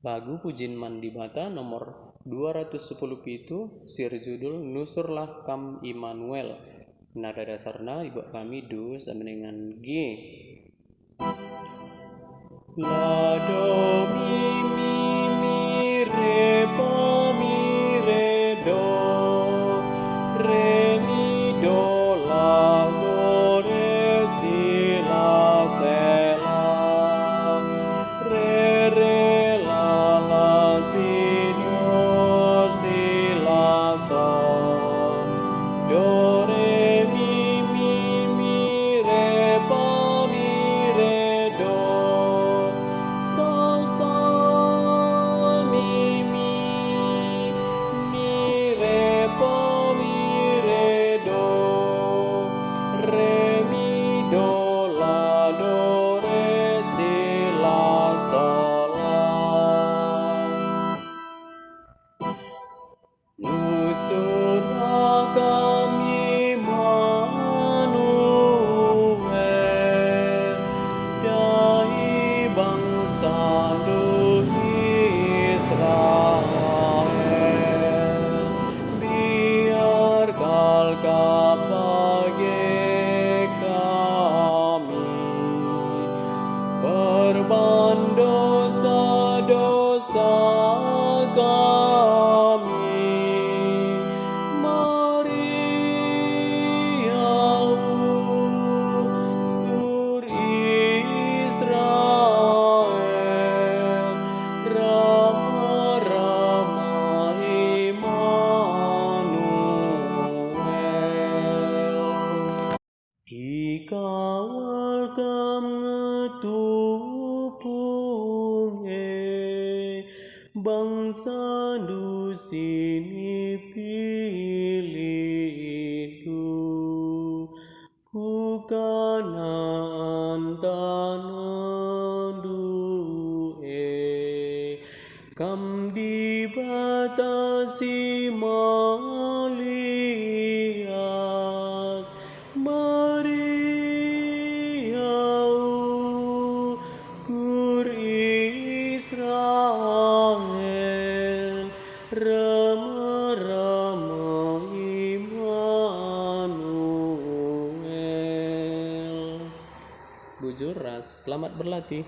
Lagu Pujin Mandibata nomor 210 pitu sir judul Nusurlah Kam Immanuel. Nada dasarna ibu kami do sama dengan G. La do mi re fa mi re do re mi do la do re si la se la re la la si do si la so do re mi re fa mi re do sol sol mi re fa mi re do re mi do la do re si la sol la. Nusurlah kami Immanuel dari bangsa Israel, biar kau bagi kami perban dosa-dosa kami. Mari ukur Israel, Rama Immanuel. Ikawal kam ngetupung bangsa du sini pilih ku kanan tanah du kam dibatasi malias. Mari ukur Israel, Rama Immanuel. Bujur ras, selamat berlatih.